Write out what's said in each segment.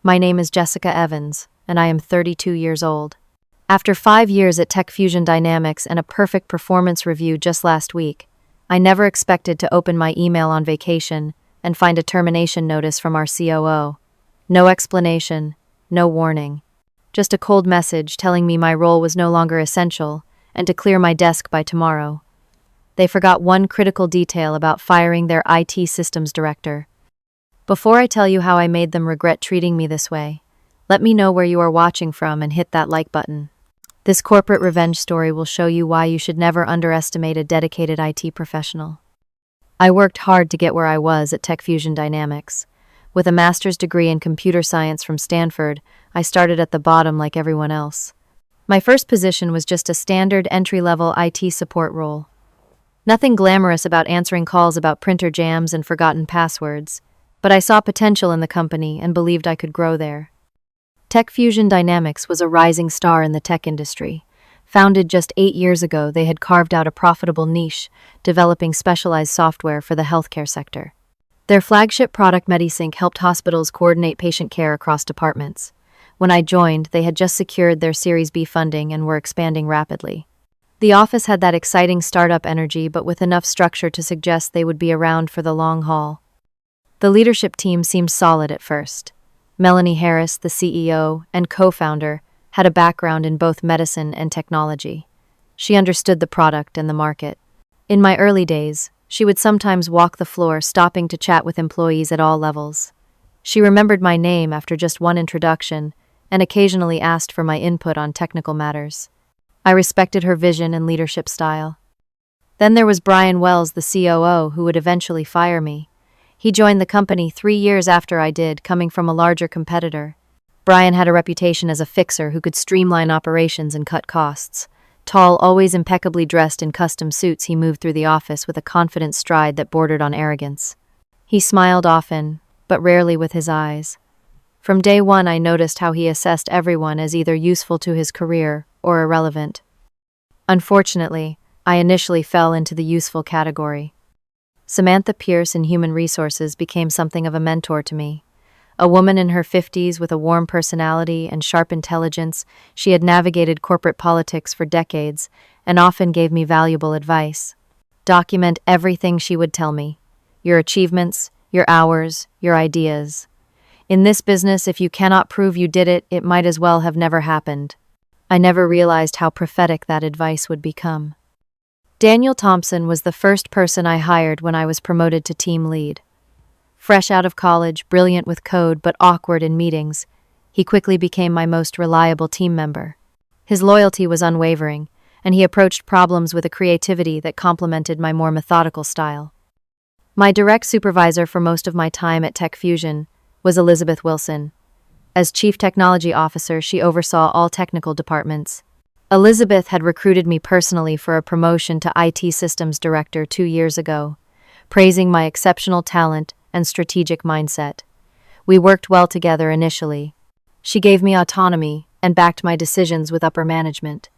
My name is Jessica Evans, and I am 32 years old. After 5 years at Tech Fusion Dynamics and a perfect performance review just last week, I never expected to open my email on vacation and find a termination notice from our COO. No explanation, no warning. Just a cold message telling me my role was no longer essential and to clear my desk by tomorrow. They forgot one critical detail about firing their IT systems director. Before I tell you how I made them regret treating me this way, let me know where you are watching from and hit that like button. This corporate revenge story will show you why you should never underestimate a dedicated IT professional. I worked hard to get where I was at Tech Fusion Dynamics. With a master's degree in computer science from Stanford, I started at the bottom like everyone else. My first position was just a standard entry-level IT support role. Nothing glamorous about answering calls about printer jams and forgotten passwords, but I saw potential in the company and believed I could grow there. Tech Fusion Dynamics was a rising star in the tech industry. Founded just 8 years ago, they had carved out a profitable niche, developing specialized software for the healthcare sector. Their flagship product MediSync helped hospitals coordinate patient care across departments. When I joined, they had just secured their Series B funding and were expanding rapidly. The office had that exciting startup energy, but with enough structure to suggest they would be around for the long haul. The leadership team seemed solid at first. Melanie Harris, the CEO and co-founder, had a background in both medicine and technology. She understood the product and the market. In my early days, she would sometimes walk the floor, stopping to chat with employees at all levels. She remembered my name after just one introduction and occasionally asked for my input on technical matters. I respected her vision and leadership style. Then there was Brian Wells, the COO, who would eventually fire me. He joined the company 3 years after I did, coming from a larger competitor. Brian had a reputation as a fixer who could streamline operations and cut costs. Tall, always impeccably dressed in custom suits, he moved through the office with a confident stride that bordered on arrogance. He smiled often, but rarely with his eyes. From day one, I noticed how he assessed everyone as either useful to his career or irrelevant. Unfortunately, I initially fell into the useful category. Samantha Pierce in Human Resources became something of a mentor to me. A woman in her 50s with a warm personality and sharp intelligence, she had navigated corporate politics for decades and often gave me valuable advice. Document everything, she would tell me. Your achievements, your hours, your ideas. In this business, if you cannot prove you did it, it might as well have never happened. I never realized how prophetic that advice would become. Daniel Thompson was the first person I hired when I was promoted to team lead. Fresh out of college, brilliant with code but awkward in meetings, he quickly became my most reliable team member. His loyalty was unwavering, and he approached problems with a creativity that complemented my more methodical style. My direct supervisor for most of my time at Tech Fusion was Elizabeth Wilson. As Chief Technology Officer, she oversaw all technical departments. Elizabeth had recruited me personally for a promotion to IT Systems Director 2 years ago, praising my exceptional talent and strategic mindset. We worked well together initially. She gave me autonomy and backed my decisions with upper management.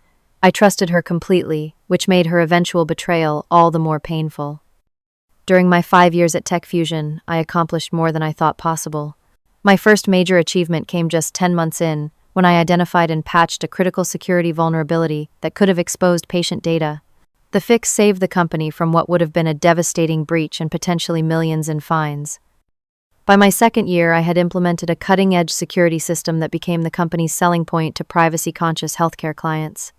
I trusted her completely, which made her eventual betrayal all the more painful. During my 5 years at Tech Fusion, I accomplished more than I thought possible. My first major achievement came just 10 months in, when I identified and patched a critical security vulnerability that could have exposed patient data. The fix saved the company from what would have been a devastating breach and potentially millions in fines. By my second year, I had implemented a cutting-edge security system that became the company's selling point to privacy-conscious healthcare clients.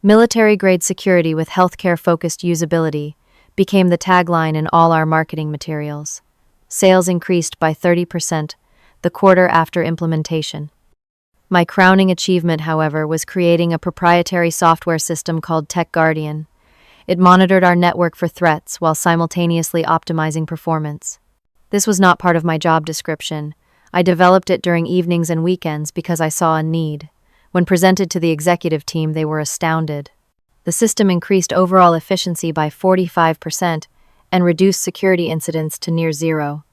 Military-grade security with healthcare-focused usability became the tagline in all our marketing materials. Sales increased by 30% the quarter after implementation. My crowning achievement, however, was creating a proprietary software system called Tech Guardian. It monitored our network for threats while simultaneously optimizing performance. This was not part of my job description. I developed it during evenings and weekends because I saw a need. When presented to the executive team, they were astounded. The system increased overall efficiency by 45% and reduced security incidents to near zero.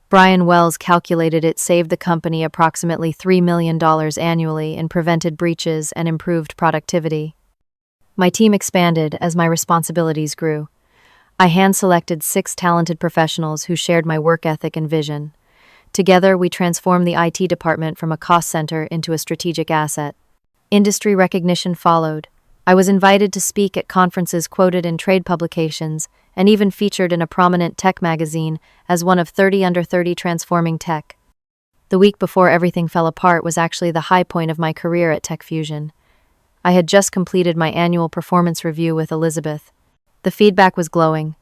Brian Wells calculated it saved the company approximately $3 million annually and prevented breaches and improved productivity. My team expanded as my responsibilities grew. I hand-selected 6 talented professionals who shared my work ethic and vision. Together, we transformed the IT department from a cost center into a strategic asset. Industry recognition followed. I was invited to speak at conferences quoted in trade publications and even featured in a prominent tech magazine as one of 30 under 30 transforming tech. The week before everything fell apart was actually the high point of my career at Tech Fusion. I had just completed my annual performance review with Elizabeth. The feedback was glowing.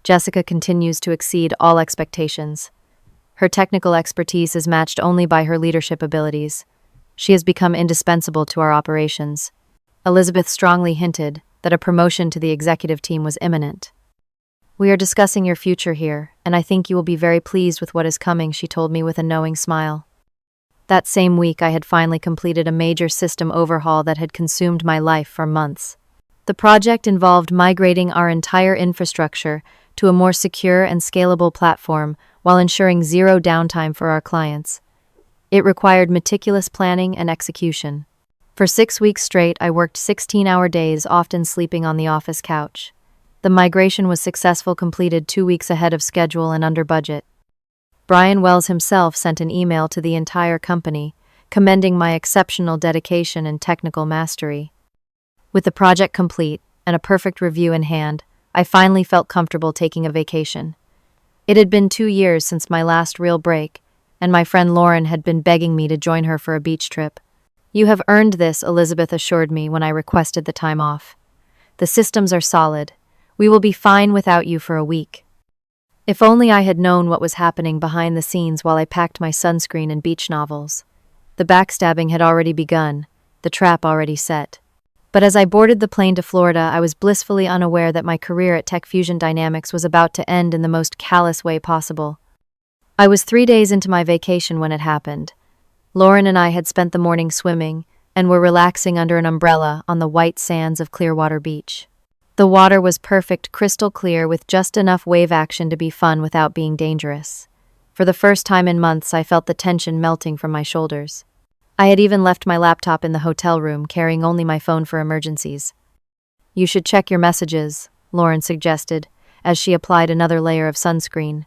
Jessica continues to exceed all expectations. Her technical expertise is matched only by her leadership abilities. She has become indispensable to our operations. Elizabeth strongly hinted that a promotion to the executive team was imminent. "We are discussing your future here, and I think you will be very pleased with what is coming," she told me with a knowing smile. That same week, I had finally completed a major system overhaul that had consumed my life for months. The project involved migrating our entire infrastructure to a more secure and scalable platform while ensuring zero downtime for our clients. It required meticulous planning and execution. For 6 weeks straight, I worked 16-hour days, often sleeping on the office couch. The migration was successfully completed 2 weeks ahead of schedule and under budget. Brian Wells himself sent an email to the entire company, commending my exceptional dedication and technical mastery. With the project complete and a perfect review in hand, I finally felt comfortable taking a vacation. It had been 2 years since my last real break, and my friend Lauren had been begging me to join her for a beach trip. "You have earned this," Elizabeth assured me when I requested the time off. "The systems are solid. We will be fine without you for a week." If only I had known what was happening behind the scenes while I packed my sunscreen and beach novels. The backstabbing had already begun, the trap already set. But as I boarded the plane to Florida, I was blissfully unaware that my career at Tech Fusion Dynamics was about to end in the most callous way possible. I was 3 days into my vacation when it happened. Lauren and I had spent the morning swimming and were relaxing under an umbrella on the white sands of Clearwater Beach. The water was perfect, crystal clear, with just enough wave action to be fun without being dangerous. For the first time in months, I felt the tension melting from my shoulders. I had even left my laptop in the hotel room, carrying only my phone for emergencies. "You should check your messages," Lauren suggested, as she applied another layer of sunscreen,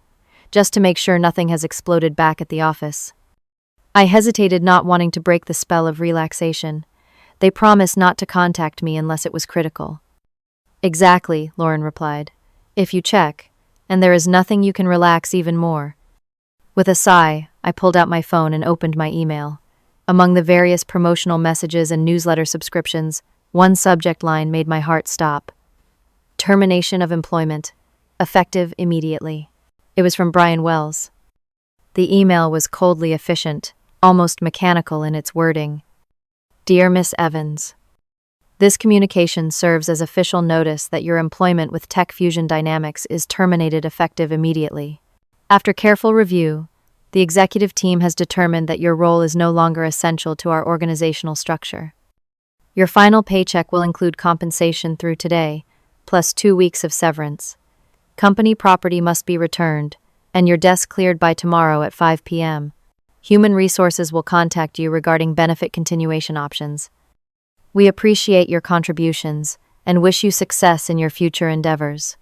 "just to make sure nothing has exploded back at the office." I hesitated, not wanting to break the spell of relaxation. They promised not to contact me unless it was critical. "Exactly," Lauren replied. "If you check, and there is nothing, you can relax even more." With a sigh, I pulled out my phone and opened my email. Among the various promotional messages and newsletter subscriptions, one subject line made my heart stop. "Termination of employment. Effective immediately." It was from Brian Wells. The email was coldly efficient, almost mechanical in its wording. "Dear Miss Evans, this communication serves as official notice that your employment with Tech Fusion Dynamics is terminated effective immediately. After careful review, the executive team has determined that your role is no longer essential to our organizational structure. Your final paycheck will include compensation through today, plus 2 weeks of severance. Company property must be returned, and your desk cleared by tomorrow at 5 p.m. Human Resources will contact you regarding benefit continuation options. We appreciate your contributions and wish you success in your future endeavors.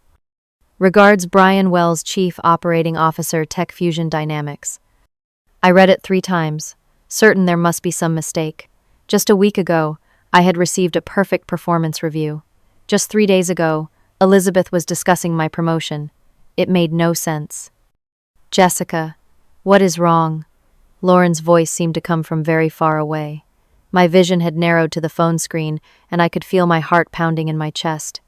Regards, Brian Wells, Chief Operating Officer, Tech Fusion Dynamics. I read it 3 times, certain there must be some mistake. Just a week ago, I had received a perfect performance review. Just 3 days ago, Elizabeth was discussing my promotion. It made no sense. "Jessica, what is wrong?" Lauren's voice seemed to come from very far away. My vision had narrowed to the phone screen, and I could feel my heart pounding in my chest.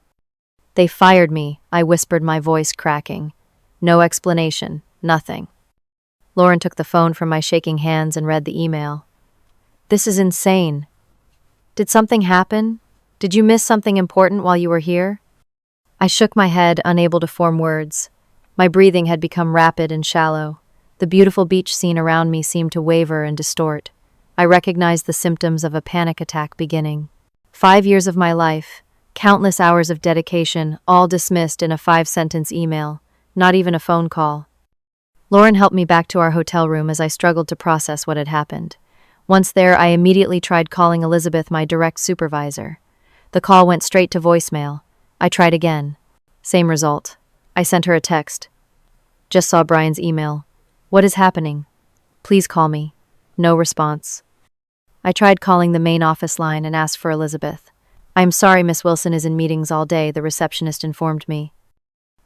"They fired me," I whispered, my voice cracking. "No explanation, nothing." Lauren took the phone from my shaking hands and read the email. "This is insane. Did something happen? Did you miss something important while you were here?" I shook my head, unable to form words. My breathing had become rapid and shallow. The beautiful beach scene around me seemed to waver and distort. I recognized the symptoms of a panic attack beginning. 5 years of my life, countless hours of dedication, all dismissed in a 5-sentence email, not even a phone call. Lauren helped me back to our hotel room as I struggled to process what had happened. Once there, I immediately tried calling Elizabeth, my direct supervisor. The call went straight to voicemail. I tried again. Same result. I sent her a text. "Just saw Brian's email. What is happening?" Please call me. No response. I tried calling the main office line and asked for Elizabeth. I am sorry Miss Wilson is in meetings all day, the receptionist informed me.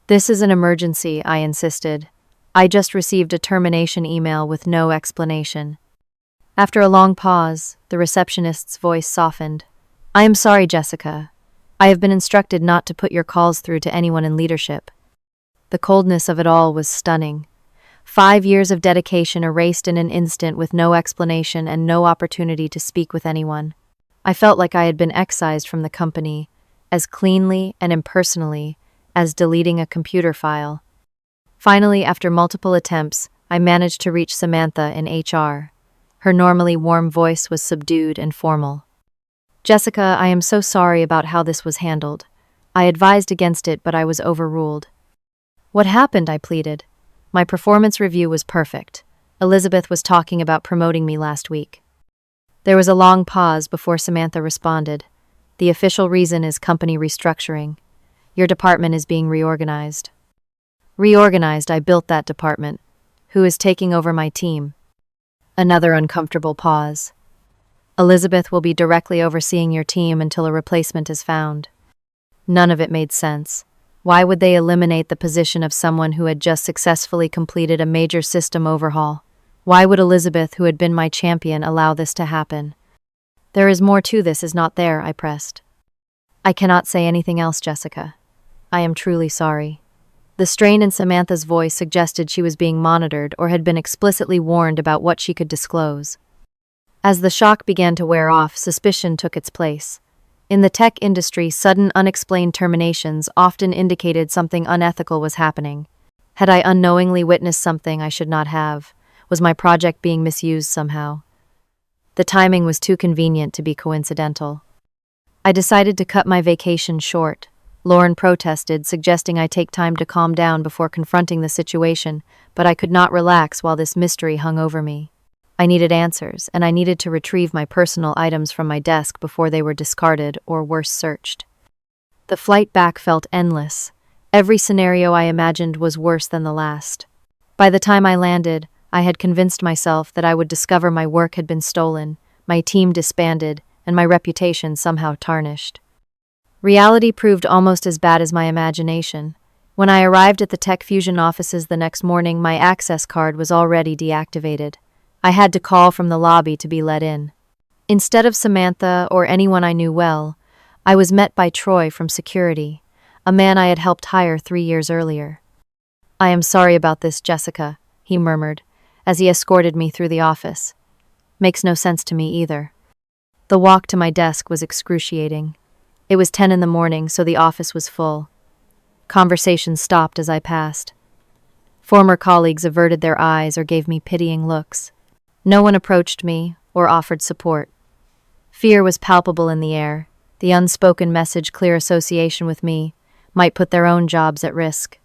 This is an emergency, I insisted. I just received a termination email with no explanation. After a long pause, the receptionist's voice softened. I am sorry, Jessica. I have been instructed not to put your calls through to anyone in leadership. The coldness of it all was stunning. 5 years of dedication erased in an instant with no explanation and no opportunity to speak with anyone. I felt like I had been excised from the company, as cleanly and impersonally as deleting a computer file. Finally, after multiple attempts, I managed to reach Samantha in HR. Her normally warm voice was subdued and formal. Jessica, I am so sorry about how this was handled. I advised against it, but I was overruled. What happened? I pleaded. My performance review was perfect. Elizabeth was talking about promoting me last week. There was a long pause before Samantha responded. The official reason is company restructuring. Your department is being reorganized. Reorganized? I built that department. Who is taking over my team? Another uncomfortable pause. Elizabeth will be directly overseeing your team until a replacement is found. None of it made sense. Why would they eliminate the position of someone who had just successfully completed a major system overhaul? Why would Elizabeth, who had been my champion, allow this to happen? There is more to this, is not there? I pressed. I cannot say anything else, Jessica. I am truly sorry. The strain in Samantha's voice suggested she was being monitored or had been explicitly warned about what she could disclose. As the shock began to wear off, suspicion took its place. In the tech industry, sudden, unexplained terminations often indicated something unethical was happening. Had I unknowingly witnessed something I should not have? Was my project being misused somehow? The timing was too convenient to be coincidental. I decided to cut my vacation short. Lauren protested, suggesting I take time to calm down before confronting the situation, but I could not relax while this mystery hung over me. I needed answers, and I needed to retrieve my personal items from my desk before they were discarded or worse, searched. The flight back felt endless. Every scenario I imagined was worse than the last. By the time I landed, I had convinced myself that I would discover my work had been stolen, my team disbanded, and my reputation somehow tarnished. Reality proved almost as bad as my imagination. When I arrived at the Tech Fusion offices the next morning, my access card was already deactivated. I had to call from the lobby to be let in. Instead of Samantha or anyone I knew well, I was met by Troy from security, a man I had helped hire 3 years earlier. I am sorry about this, Jessica, he murmured, as he escorted me through the office. Makes no sense to me either. The walk to my desk was excruciating. It was 10 in the morning, so the office was full. Conversations stopped as I passed. Former colleagues averted their eyes or gave me pitying looks. No one approached me or offered support. Fear was palpable in the air. The unspoken message, clear association with me, might put their own jobs at risk.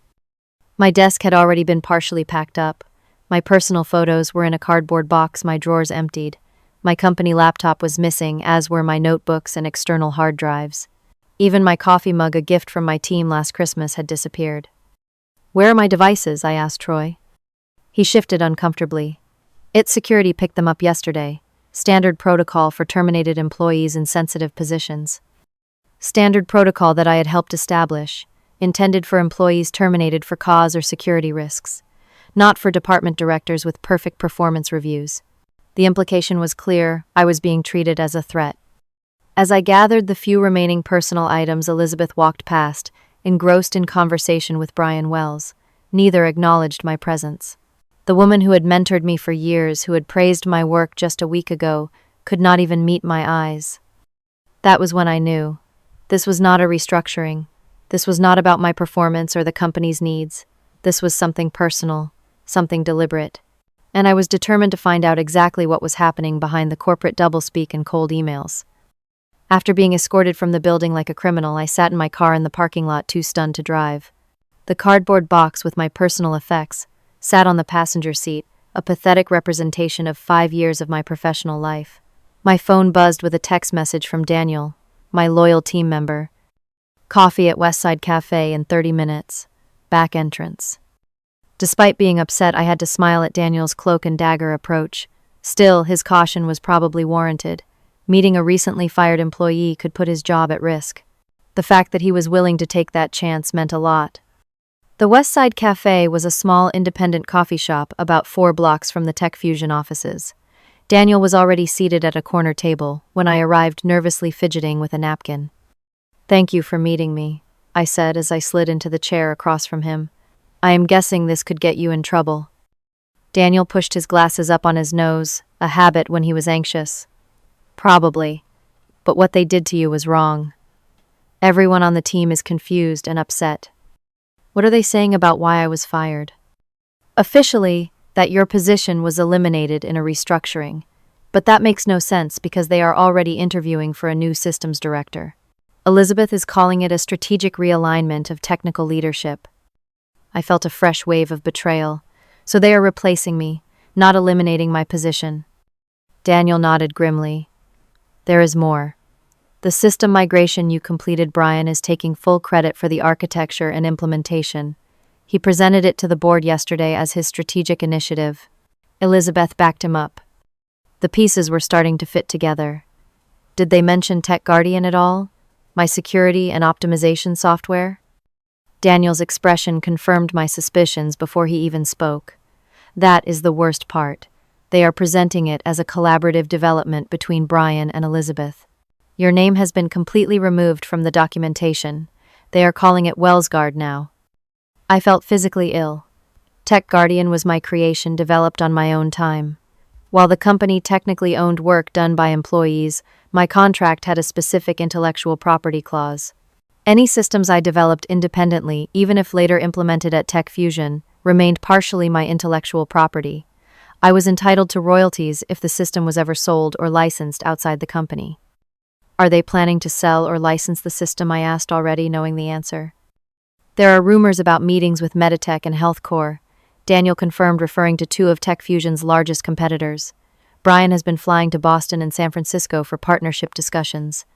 My desk had already been partially packed up. My personal photos were in a cardboard box, my drawers emptied. My company laptop was missing, as were my notebooks and external hard drives. Even my coffee mug, a gift from my team last Christmas, had disappeared. Where are my devices? I asked Troy. He shifted uncomfortably. Its security picked them up yesterday. Standard protocol for terminated employees in sensitive positions. Standard protocol that I had helped establish, intended for employees terminated for cause or security risks, not for department directors with perfect performance reviews. The implication was clear. I was being treated as a threat. As I gathered the few remaining personal items, Elizabeth walked past, engrossed in conversation with Brian Wells. Neither acknowledged my presence. The woman who had mentored me for years, who had praised my work just a week ago, could not even meet my eyes. That was when I knew. This was not a restructuring. This was not about my performance or the company's needs. This was something personal, something deliberate. And I was determined to find out exactly what was happening behind the corporate doublespeak and cold emails. After being escorted from the building like a criminal, I sat in my car in the parking lot, too stunned to drive. The cardboard box with my personal effects sat on the passenger seat, a pathetic representation of 5 years of my professional life. My phone buzzed with a text message from Daniel, my loyal team member. Coffee at Westside Cafe in 30 minutes. Back entrance. Despite being upset, I had to smile at Daniel's cloak and dagger approach. Still, his caution was probably warranted. Meeting a recently fired employee could put his job at risk. The fact that he was willing to take that chance meant a lot. The Westside Cafe was a small independent coffee shop about 4 blocks from the Tech Fusion offices. Daniel was already seated at a corner table when I arrived, nervously fidgeting with a napkin. "Thank you for meeting me," I said as I slid into the chair across from him. "I am guessing this could get you in trouble." Daniel pushed his glasses up on his nose, a habit when he was anxious. "Probably. But what they did to you was wrong. Everyone on the team is confused and upset." "What are they saying about why I was fired?" "Officially, that your position was eliminated in a restructuring. But that makes no sense because they are already interviewing for a new systems director. Elizabeth is calling it a strategic realignment of technical leadership." I felt a fresh wave of betrayal. "So they are replacing me, not eliminating my position." Daniel nodded grimly. "There is more. The system migration you completed, Brian, is taking full credit for the architecture and implementation. He presented it to the board yesterday as his strategic initiative." Elizabeth backed him up. The pieces were starting to fit together. "Did they mention Tech Guardian at all? My security and optimization software?" Daniel's expression confirmed my suspicions before he even spoke. "That is the worst part. They are presenting it as a collaborative development between Brian and Elizabeth. Your name has been completely removed from the documentation. They are calling it WellsGuard now." I felt physically ill. Tech Guardian was my creation, developed on my own time. While the company technically owned work done by employees, my contract had a specific intellectual property clause. Any systems I developed independently, even if later implemented at Tech Fusion, remained partially my intellectual property. I was entitled to royalties if the system was ever sold or licensed outside the company. "Are they planning to sell or license the system?" I asked, already knowing the answer. "There are rumors about meetings with Meditech and HealthCore," Daniel confirmed, referring to 2 of Tech Fusion's largest competitors. "Brian has been flying to Boston and San Francisco for partnership discussions."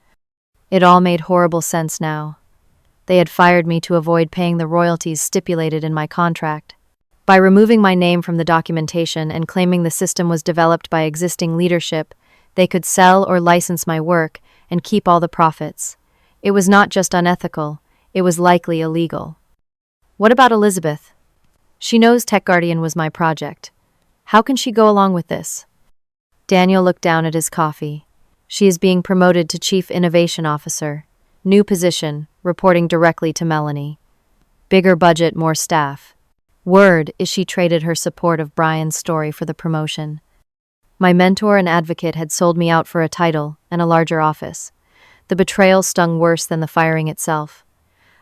It all made horrible sense now. They had fired me to avoid paying the royalties stipulated in my contract. By removing my name from the documentation and claiming the system was developed by existing leadership, they could sell or license my work and keep all the profits. It was not just unethical, it was likely illegal. "What about Elizabeth? She knows Tech Guardian was my project. How can she go along with this?" Daniel looked down at his coffee. "She is being promoted to Chief Innovation Officer. New position, reporting directly to Melanie. Bigger budget, more staff. Word is she traded her support of Brian's story for the promotion. My mentor and advocate had sold me out for a title and a larger office. The betrayal stung worse than the firing itself.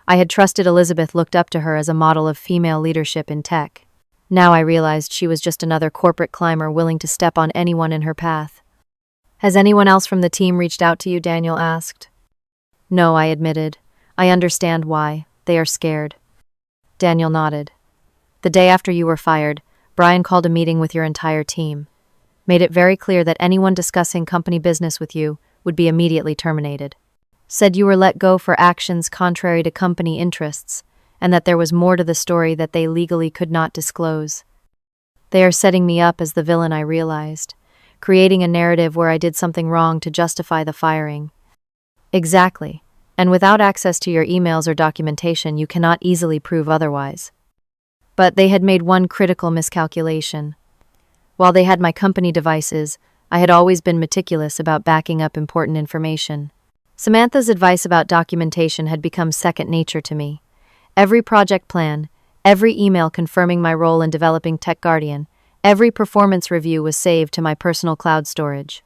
I had trusted Elizabeth, looked up to her as a model of female leadership in tech. Now I realized she was just another corporate climber willing to step on anyone in her path. "Has anyone else from the team reached out to you?" Daniel asked. "No," I admitted. "I understand why. They are scared." Daniel nodded. "The day after you were fired, Brian called a meeting with your entire team. Made it very clear that anyone discussing company business with you would be immediately terminated. Said you were let go for actions contrary to company interests, and that there was more to the story that they legally could not disclose. They are setting me up as the villain, I realized, creating a narrative where I did something wrong to justify the firing." "Exactly. And without access to your emails or documentation, you cannot easily prove otherwise." But they had made one critical miscalculation. While they had my company devices, I had always been meticulous about backing up important information. Samantha's advice about documentation had become second nature to me. Every project plan, every email confirming my role in developing Tech Guardian, every performance review was saved to my personal cloud storage.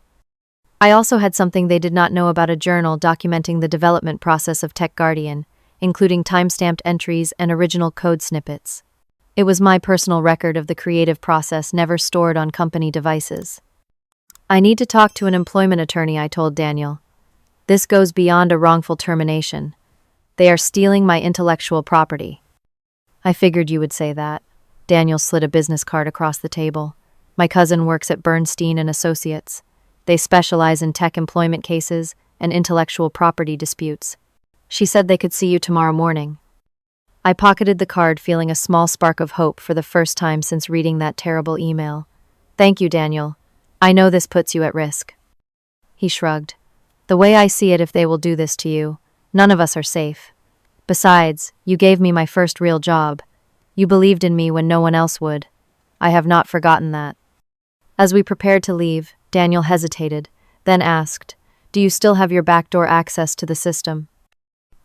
I also had something they did not know about: a journal documenting the development process of Tech Guardian, including time-stamped entries and original code snippets. It was my personal record of the creative process, never stored on company devices. "I need to talk to an employment attorney," I told Daniel. "This goes beyond a wrongful termination. They are stealing my intellectual property." "I figured you would say that." Daniel slid a business card across the table. "My cousin works at Bernstein and Associates. They specialize in tech employment cases and intellectual property disputes. She said they could see you tomorrow morning." I pocketed the card, feeling a small spark of hope for the first time since reading that terrible email. "Thank you, Daniel. I know this puts you at risk." He shrugged. "The way I see it, if they will do this to you, none of us are safe. Besides, you gave me my first real job. You believed in me when no one else would. I have not forgotten that." As we prepared to leave, Daniel hesitated, then asked, "Do you still have your backdoor access to the system?"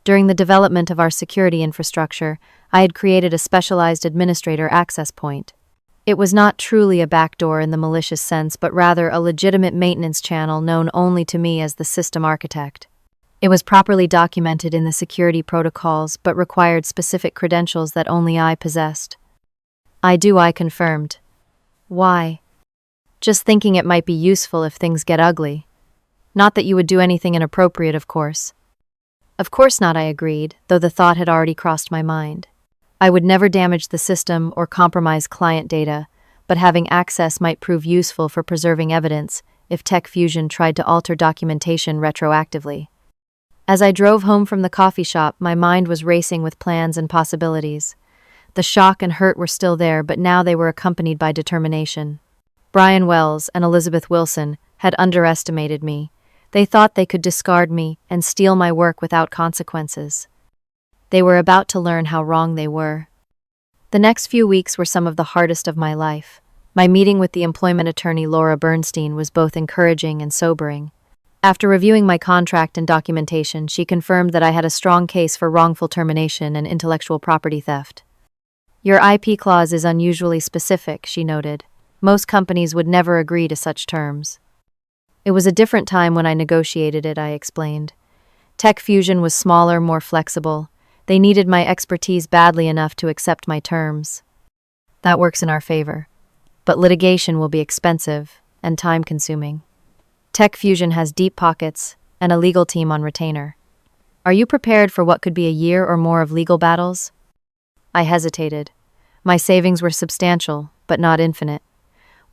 During the development of our security infrastructure, I had created a specialized administrator access point. It was not truly a backdoor in the malicious sense, but rather a legitimate maintenance channel known only to me as the system architect. It was properly documented in the security protocols, but required specific credentials that only I possessed. I confirmed. "Why?" "Just thinking it might be useful if things get ugly. Not that you would do anything inappropriate, of course." "Of course not," I agreed, though the thought had already crossed my mind. I would never damage the system or compromise client data, but having access might prove useful for preserving evidence if Tech Fusion tried to alter documentation retroactively. As I drove home from the coffee shop, my mind was racing with plans and possibilities. The shock and hurt were still there, but now they were accompanied by determination. Brian Wells and Elizabeth Wilson had underestimated me. They thought they could discard me and steal my work without consequences. They were about to learn how wrong they were. The next few weeks were some of the hardest of my life. My meeting with the employment attorney Laura Bernstein was both encouraging and sobering. After reviewing my contract and documentation, she confirmed that I had a strong case for wrongful termination and intellectual property theft. "Your IP clause is unusually specific," she noted. "Most companies would never agree to such terms." "It was a different time when I negotiated it," I explained. Tech Fusion was smaller, more flexible. They needed my expertise badly enough to accept my terms. "That works in our favor. But litigation will be expensive and time-consuming. Tech Fusion has deep pockets and a legal team on retainer. Are you prepared for what could be a year or more of legal battles?" I hesitated. My savings were substantial, but not infinite.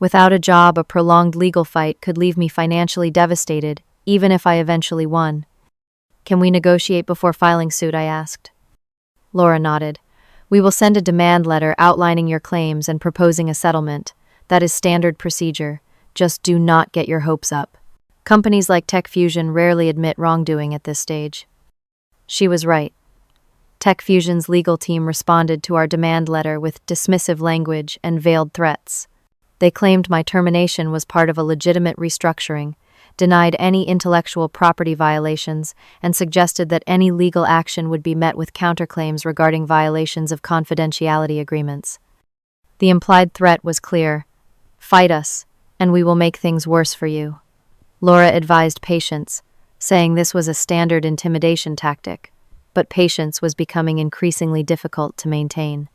Without a job, a prolonged legal fight could leave me financially devastated, even if I eventually won. "Can we negotiate before filing suit?" I asked. Laura nodded. "We will send a demand letter outlining your claims and proposing a settlement. That is standard procedure. Just do not get your hopes up. Companies like Tech Fusion rarely admit wrongdoing at this stage." She was right. Tech Fusion's legal team responded to our demand letter with dismissive language and veiled threats. They claimed my termination was part of a legitimate restructuring, denied any intellectual property violations, and suggested that any legal action would be met with counterclaims regarding violations of confidentiality agreements. The implied threat was clear: "Fight us, and we will make things worse for you." Laura advised patience, saying this was a standard intimidation tactic, but patience was becoming increasingly difficult to maintain.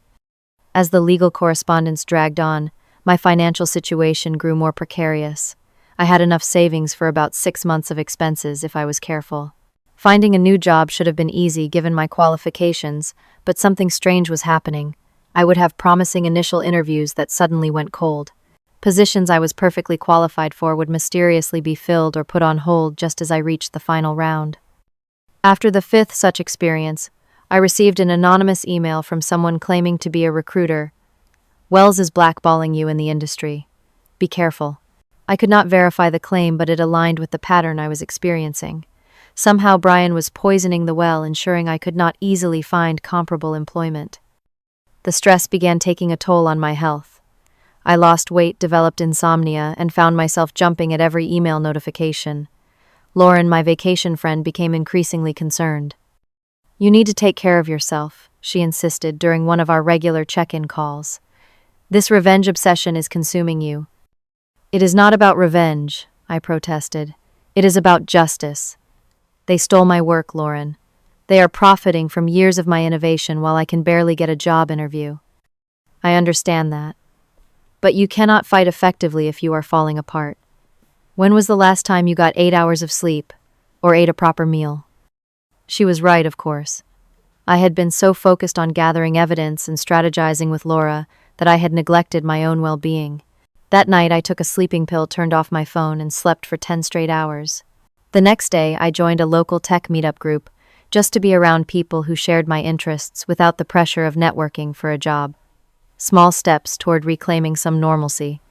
As the legal correspondence dragged on, my financial situation grew more precarious. I had enough savings for about 6 months of expenses if I was careful. Finding a new job should have been easy given my qualifications, but something strange was happening. I would have promising initial interviews that suddenly went cold. Positions I was perfectly qualified for would mysteriously be filled or put on hold just as I reached the final round. After the 5th such experience, I received an anonymous email from someone claiming to be a recruiter. "Wells is blackballing you in the industry. Be careful." I could not verify the claim, but it aligned with the pattern I was experiencing. Somehow Brian was poisoning the well, ensuring I could not easily find comparable employment. The stress began taking a toll on my health. I lost weight, developed insomnia, and found myself jumping at every email notification. Lauren, my vacation friend, became increasingly concerned. "You need to take care of yourself," she insisted during one of our regular check-in calls. "This revenge obsession is consuming you." "It is not about revenge," I protested. "It is about justice. They stole my work, Lauren. They are profiting from years of my innovation while I can barely get a job interview." "I understand that. But you cannot fight effectively if you are falling apart. When was the last time you got 8 hours of sleep, or ate a proper meal?" She was right, of course. I had been so focused on gathering evidence and strategizing with Laura that I had neglected my own well-being. That night, I took a sleeping pill, turned off my phone, and slept for 10 straight hours. The next day, I joined a local tech meetup group, just to be around people who shared my interests without the pressure of networking for a job. Small steps toward reclaiming some normalcy.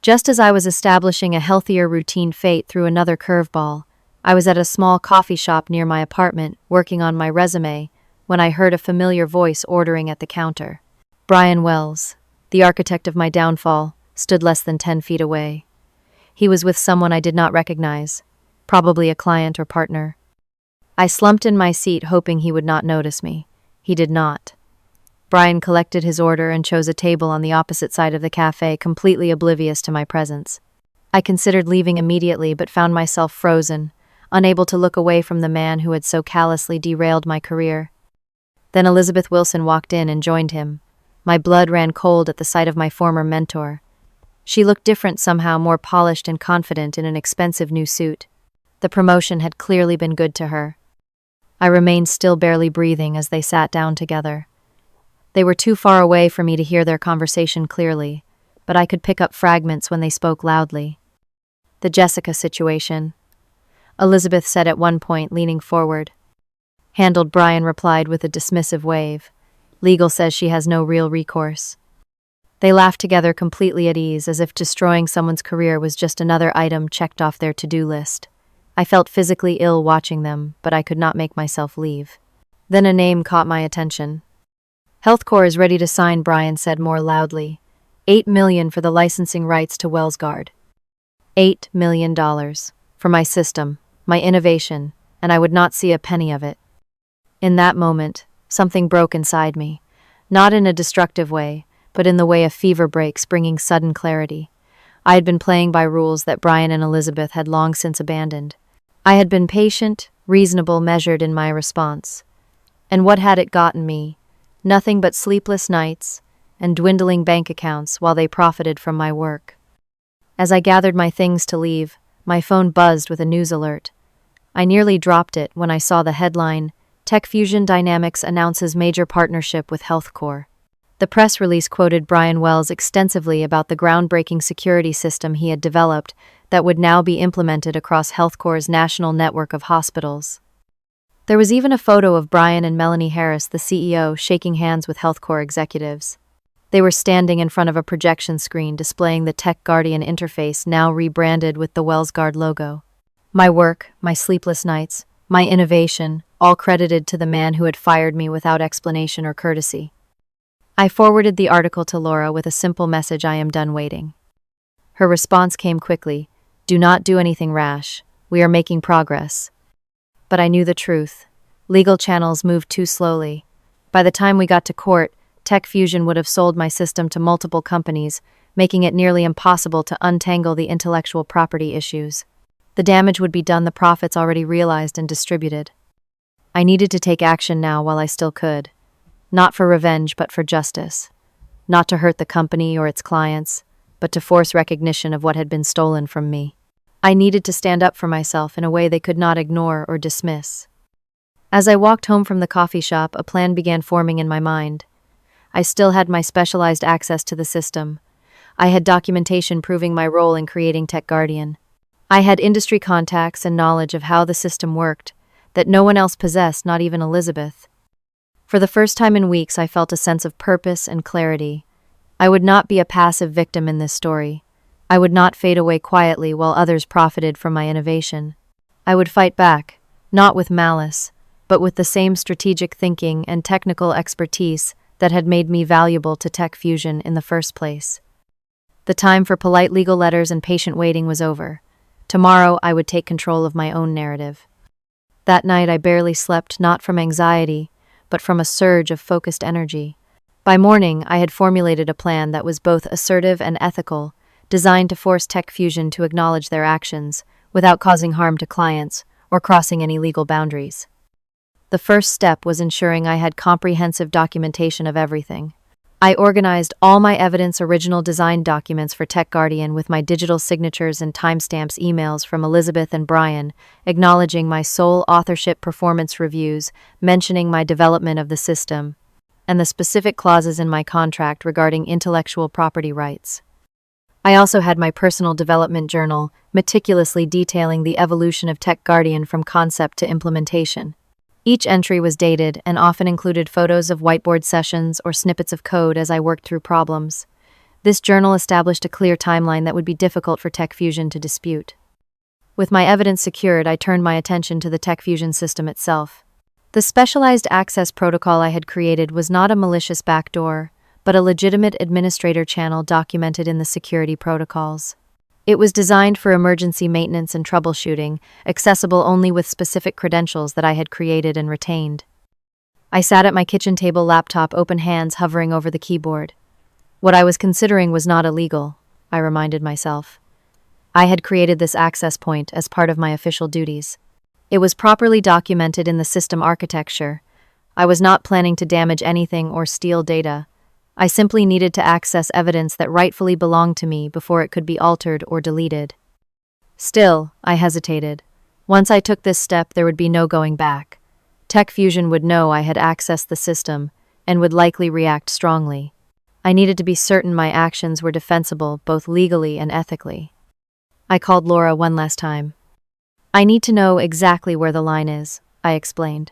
Just as I was establishing a healthier routine, fate threw another curveball. I was at a small coffee shop near my apartment, working on my resume, when I heard a familiar voice ordering at the counter. Brian Wells, the architect of my downfall, stood less than 10 feet away. He was with someone I did not recognize, probably a client or partner. I slumped in my seat, hoping he would not notice me. He did not. Brian collected his order and chose a table on the opposite side of the cafe, completely oblivious to my presence. I considered leaving immediately, but found myself frozen, unable to look away from the man who had so callously derailed my career. Then Elizabeth Wilson walked in and joined him. My blood ran cold at the sight of my former mentor. She looked different somehow, more polished and confident in an expensive new suit. The promotion had clearly been good to her. I remained still, barely breathing, as they sat down together. They were too far away for me to hear their conversation clearly, but I could pick up fragments when they spoke loudly. The Jessica situation, Elizabeth said at one point, leaning forward. Handled, Brian replied with a dismissive wave. Legal says she has no real recourse. They laughed together, completely at ease, as if destroying someone's career was just another item checked off their to-do list. I felt physically ill watching them, but I could not make myself leave. Then a name caught my attention. Healthcore is ready to sign, Brian said more loudly. $8 million for the licensing rights to WellsGuard. $8 million. For my system, my innovation, and I would not see a penny of it. In that moment, something broke inside me. Not in a destructive way, but in the way a fever breaks, bringing sudden clarity. I had been playing by rules that Brian and Elizabeth had long since abandoned. I had been patient, reasonable, measured in my response. And what had it gotten me? Nothing but sleepless nights and dwindling bank accounts while they profited from my work. As I gathered my things to leave, my phone buzzed with a news alert. I nearly dropped it when I saw the headline, Tech Fusion Dynamics announces major partnership with Healthcore. The press release quoted Brian Wells extensively about the groundbreaking security system he had developed that would now be implemented across Healthcore's national network of hospitals. There was even a photo of Brian and Melanie Harris, the CEO, shaking hands with Healthcore executives. They were standing in front of a projection screen displaying the Tech Guardian interface, now rebranded with the WellsGuard logo. My work, my sleepless nights, my innovation, all credited to the man who had fired me without explanation or courtesy. I forwarded the article to Laura with a simple message: I am done waiting. Her response came quickly: do not do anything rash. We are making progress. But I knew the truth. Legal channels moved too slowly. By the time we got to court, Tech Fusion would have sold my system to multiple companies, making it nearly impossible to untangle the intellectual property issues. The damage would be done, the profits already realized and distributed. I needed to take action now while I still could. Not for revenge, but for justice. Not to hurt the company or its clients, but to force recognition of what had been stolen from me. I needed to stand up for myself in a way they could not ignore or dismiss. As I walked home from the coffee shop, a plan began forming in my mind. I still had my specialized access to the system. I had documentation proving my role in creating Tech Guardian. I had industry contacts and knowledge of how the system worked that no one else possessed, not even Elizabeth. For the first time in weeks, I felt a sense of purpose and clarity. I would not be a passive victim in this story. I would not fade away quietly while others profited from my innovation. I would fight back, not with malice, but with the same strategic thinking and technical expertise that had made me valuable to Tech Fusion in the first place. The time for polite legal letters and patient waiting was over. Tomorrow, I would take control of my own narrative. That night, I barely slept, not from anxiety, but from a surge of focused energy. By morning, I had formulated a plan that was both assertive and ethical, designed to force Tech Fusion to acknowledge their actions without causing harm to clients or crossing any legal boundaries. The first step was ensuring I had comprehensive documentation of everything. I organized all my evidence original design documents for Tech Guardian with my digital signatures and timestamps, emails from Elizabeth and Brian, acknowledging my sole authorship, performance reviews, mentioning my development of the system, and the specific clauses in my contract regarding intellectual property rights. I also had my personal development journal, meticulously detailing the evolution of Tech Guardian from concept to implementation. Each entry was dated and often included photos of whiteboard sessions or snippets of code as I worked through problems. This journal established a clear timeline that would be difficult for TechFusion to dispute. With my evidence secured, I turned my attention to the TechFusion system itself. The specialized access protocol I had created was not a malicious backdoor, but a legitimate administrator channel documented in the security protocols. It was designed for emergency maintenance and troubleshooting, accessible only with specific credentials that I had created and retained. I sat at my kitchen table laptop, open hands hovering over the keyboard. What I was considering was not illegal, I reminded myself. I had created this access point as part of my official duties. It was properly documented in the system architecture. I was not planning to damage anything or steal data. I simply needed to access evidence that rightfully belonged to me before it could be altered or deleted. Still, I hesitated. Once I took this step, there would be no going back. TechFusion would know I had accessed the system and would likely react strongly. I needed to be certain my actions were defensible both legally and ethically. I called Laura one last time. I need to know exactly where the line is, I explained.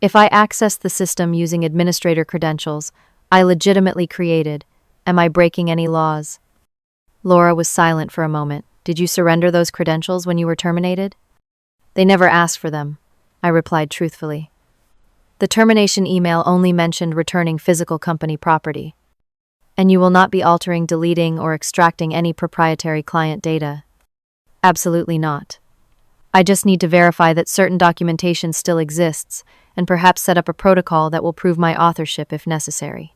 If I access the system using administrator credentials I legitimately created, am I breaking any laws? Laura was silent for a moment. Did you surrender those credentials when you were terminated? They never asked for them, I replied truthfully. The termination email only mentioned returning physical company property. And you will not be altering, deleting, or extracting any proprietary client data? Absolutely not. I just need to verify that certain documentation still exists, and perhaps set up a protocol that will prove my authorship if necessary.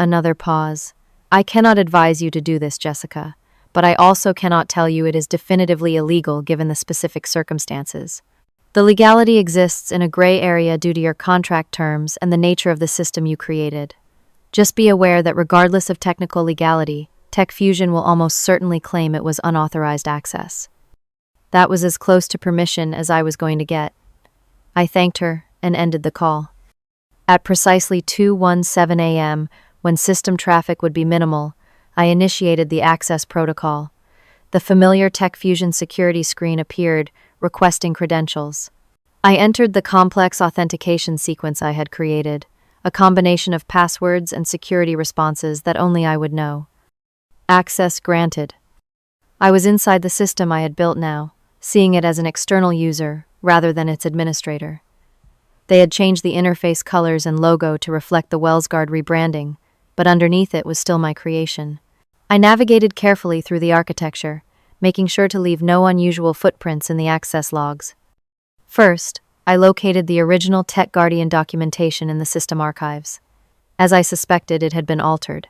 Another pause. I cannot advise you to do this, Jessica, but I also cannot tell you it is definitively illegal given the specific circumstances. The legality exists in a gray area due to your contract terms and the nature of the system you created. Just be aware that regardless of technical legality, TechFusion will almost certainly claim it was unauthorized access. That was as close to permission as I was going to get. I thanked her and ended the call. At precisely 2:17 a.m., when system traffic would be minimal, I initiated the access protocol. The familiar TechFusion security screen appeared, requesting credentials. I entered the complex authentication sequence I had created, a combination of passwords and security responses that only I would know. Access granted. I was inside the system I had built now, seeing it as an external user rather than its administrator. They had changed the interface colors and logo to reflect the WellsGuard rebranding, but underneath it was still my creation. I navigated carefully through the architecture, making sure to leave no unusual footprints in the access logs. First, I located the original Tech Guardian documentation in the system archives. As I suspected, it had been altered.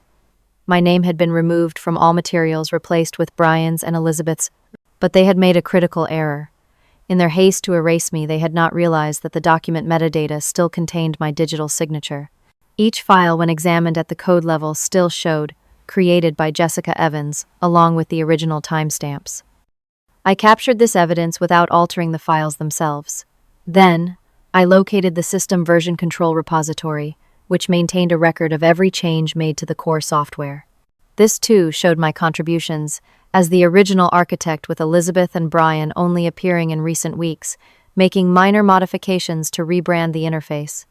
My name had been removed from all materials, replaced with Brian's and Elizabeth's, but they had made a critical error. In their haste to erase me, they had not realized that the document metadata still contained my digital signature. Each file, when examined at the code level, still showed, created by Jessica Evans, along with the original timestamps. I captured this evidence without altering the files themselves. Then, I located the system version control repository, which maintained a record of every change made to the core software. This too showed my contributions, as the original architect, with Elizabeth and Brian only appearing in recent weeks, making minor modifications to rebrand the interface.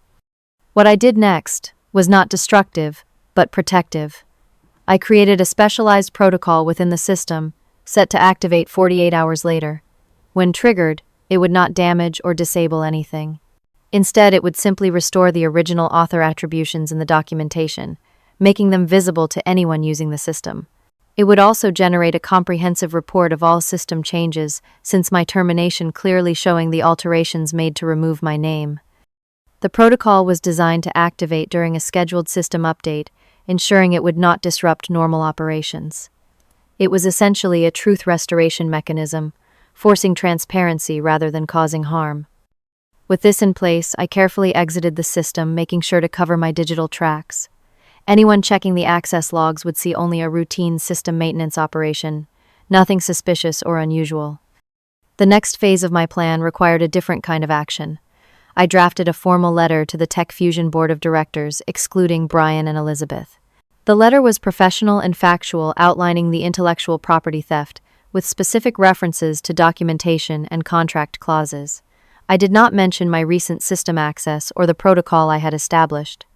What I did next was not destructive, but protective. I created a specialized protocol within the system, set to activate 48 hours later. When triggered, it would not damage or disable anything. Instead, it would simply restore the original author attributions in the documentation, making them visible to anyone using the system. It would also generate a comprehensive report of all system changes, since my termination clearly showing the alterations made to remove my name. The protocol was designed to activate during a scheduled system update, ensuring it would not disrupt normal operations. It was essentially a truth restoration mechanism, forcing transparency rather than causing harm. With this in place, I carefully exited the system, making sure to cover my digital tracks. Anyone checking the access logs would see only a routine system maintenance operation, nothing suspicious or unusual. The next phase of my plan required a different kind of action. I drafted a formal letter to the TechFusion Board of Directors, excluding Brian and Elizabeth. The letter was professional and factual, outlining the intellectual property theft, with specific references to documentation and contract clauses. I did not mention my recent system access or the protocol I had established.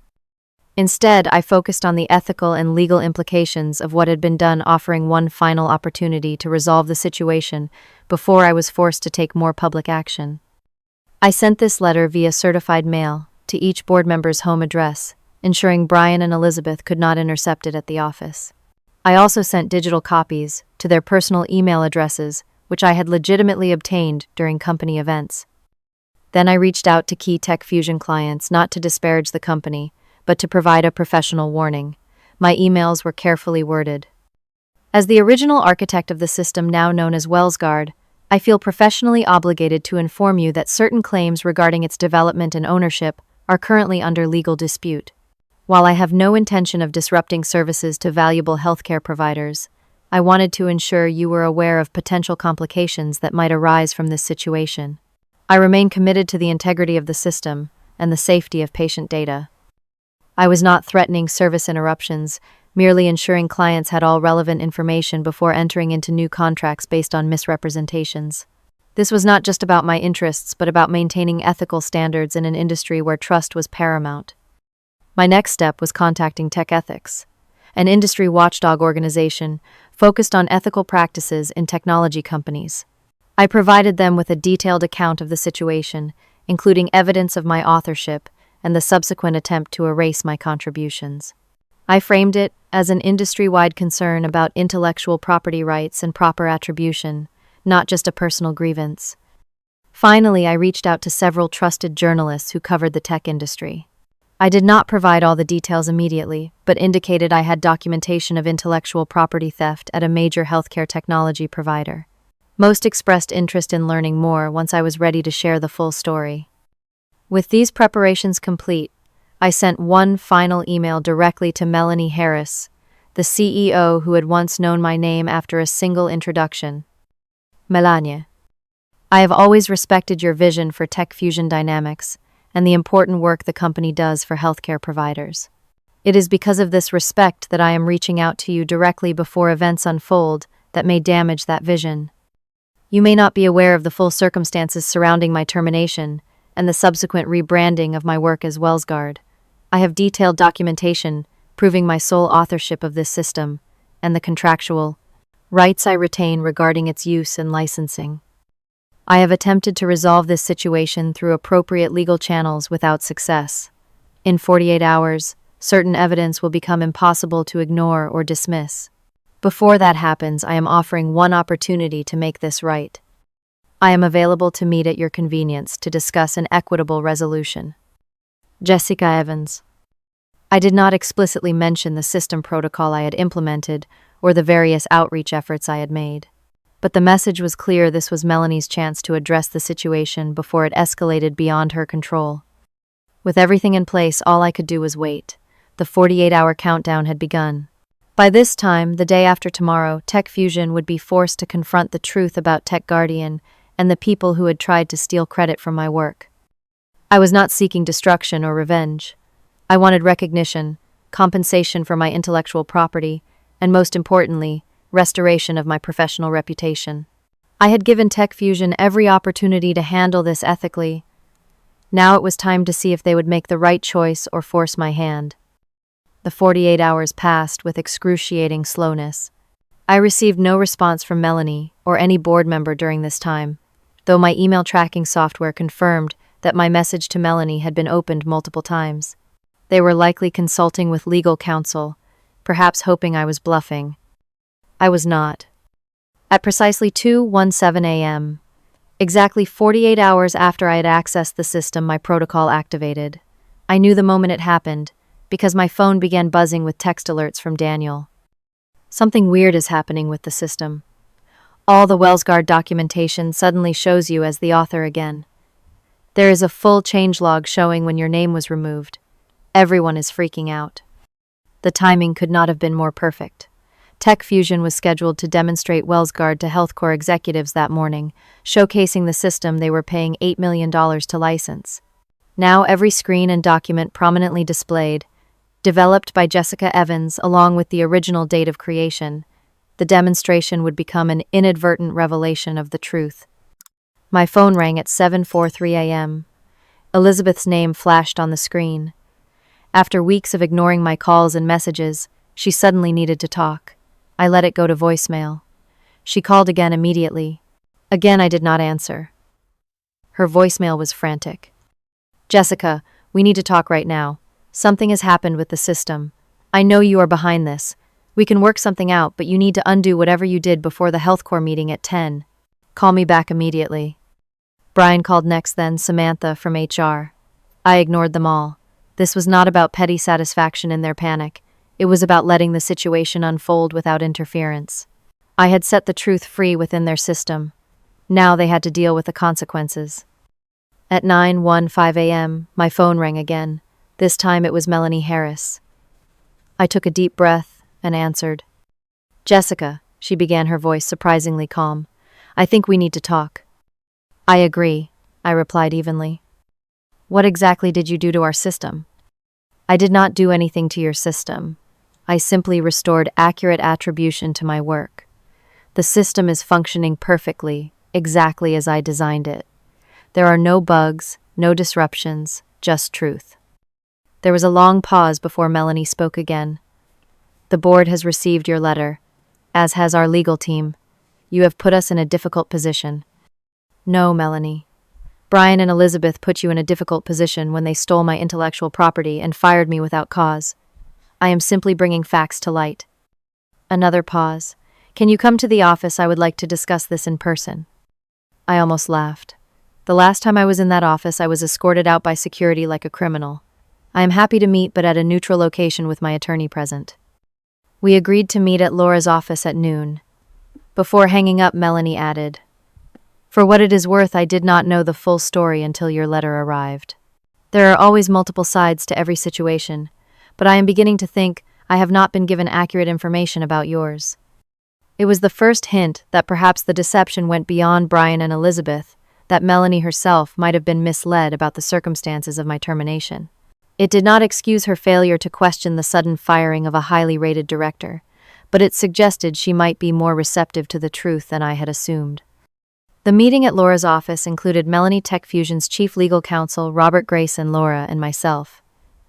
Instead, I focused on the ethical and legal implications of what had been done, offering one final opportunity to resolve the situation before I was forced to take more public action. I sent this letter via certified mail to each board member's home address, ensuring Brian and Elizabeth could not intercept it at the office. I also sent digital copies to their personal email addresses, which I had legitimately obtained during company events. Then I reached out to key Tech Fusion clients, not to disparage the company, but to provide a professional warning. My emails were carefully worded. As the original architect of the system now known as WellsGuard, I feel professionally obligated to inform you that certain claims regarding its development and ownership are currently under legal dispute. While I have no intention of disrupting services to valuable healthcare providers, I wanted to ensure you were aware of potential complications that might arise from this situation. I remain committed to the integrity of the system and the safety of patient data. I was not threatening service interruptions, merely ensuring clients had all relevant information before entering into new contracts based on misrepresentations. This was not just about my interests, but about maintaining ethical standards in an industry where trust was paramount. My next step was contacting Tech Ethics, an industry watchdog organization focused on ethical practices in technology companies. I provided them with a detailed account of the situation, including evidence of my authorship and the subsequent attempt to erase my contributions. I framed it as an industry-wide concern about intellectual property rights and proper attribution, not just a personal grievance. Finally, I reached out to several trusted journalists who covered the tech industry. I did not provide all the details immediately, but indicated I had documentation of intellectual property theft at a major healthcare technology provider. Most expressed interest in learning more once I was ready to share the full story. With these preparations complete, I sent one final email directly to Melanie Harris, the CEO who had once known my name after a single introduction. Melania, I have always respected your vision for Tech Fusion Dynamics and the important work the company does for healthcare providers. It is because of this respect that I am reaching out to you directly before events unfold that may damage that vision. You may not be aware of the full circumstances surrounding my termination and the subsequent rebranding of my work as WellsGuard. I have detailed documentation proving my sole authorship of this system and the contractual rights I retain regarding its use and licensing. I have attempted to resolve this situation through appropriate legal channels without success. In 48 hours, certain evidence will become impossible to ignore or dismiss. Before that happens, I am offering one opportunity to make this right. I am available to meet at your convenience to discuss an equitable resolution. Jessica Evans. I did not explicitly mention the system protocol I had implemented or the various outreach efforts I had made. But the message was clear: this was Melanie's chance to address the situation before it escalated beyond her control. With everything in place, all I could do was wait. The 48-hour countdown had begun. By this time, the day after tomorrow, Tech Fusion would be forced to confront the truth about Tech Guardian and the people who had tried to steal credit from my work. I was not seeking destruction or revenge. I wanted recognition, compensation for my intellectual property, and most importantly, restoration of my professional reputation. I had given Tech Fusion every opportunity to handle this ethically. Now it was time to see if they would make the right choice or force my hand. The 48 hours passed with excruciating slowness. I received no response from Melanie or any board member during this time, though my email tracking software confirmed that my message to Melanie had been opened multiple times. They were likely consulting with legal counsel, perhaps hoping I was bluffing. I was not. At precisely 2:17 a.m., exactly 48 hours after I had accessed the system my protocol activated, I knew the moment it happened because my phone began buzzing with text alerts from Daniel. Something weird is happening with the system. All the WellsGuard documentation suddenly shows you as the author again. There is a full changelog showing when your name was removed. Everyone is freaking out. The timing could not have been more perfect. Tech Fusion was scheduled to demonstrate WellsGuard to healthcare executives that morning, showcasing the system they were paying $8 million to license. Now every screen and document prominently displayed, developed by Jessica Evans along with the original date of creation, the demonstration would become an inadvertent revelation of the truth. My phone rang at 7:43 a.m. Elizabeth's name flashed on the screen. After weeks of ignoring my calls and messages, she suddenly needed to talk. I let it go to voicemail. She called again immediately. Again, I did not answer. Her voicemail was frantic. "Jessica, we need to talk right now. Something has happened with the system. I know you are behind this. We can work something out, but you need to undo whatever you did before the health core meeting at 10. Call me back immediately." Brian called next, then Samantha from HR. I ignored them all. This was not about petty satisfaction in their panic. It was about letting the situation unfold without interference. I had set the truth free within their system. Now they had to deal with the consequences. At 9:15 a.m., my phone rang again. This time it was Melanie Harris. I took a deep breath and answered. "Jessica," she began, her voice surprisingly calm. "I think we need to talk." "I agree," I replied evenly. "What exactly did you do to our system?" "I did not do anything to your system. I simply restored accurate attribution to my work. The system is functioning perfectly, exactly as I designed it. There are no bugs, no disruptions, just truth." There was a long pause before Melanie spoke again. "The board has received your letter, as has our legal team. You have put us in a difficult position." "No, Melanie. Brian and Elizabeth put you in a difficult position when they stole my intellectual property and fired me without cause. I am simply bringing facts to light." Another pause. "Can you come to the office? I would like to discuss this in person." I almost laughed. The last time I was in that office, I was escorted out by security like a criminal. I am happy to meet, but at a neutral location with my attorney present. We agreed to meet at Laura's office at noon. Before hanging up, Melanie added, "For what it is worth, I did not know the full story until your letter arrived. There are always multiple sides to every situation, but I am beginning to think I have not been given accurate information about yours." It was the first hint that perhaps the deception went beyond Brian and Elizabeth, that Melanie herself might have been misled about the circumstances of my termination. It did not excuse her failure to question the sudden firing of a highly rated director, but it suggested she might be more receptive to the truth than I had assumed. The meeting at Laura's office included Melanie TechFusion's chief legal counsel, Robert Grayson, Laura, and myself.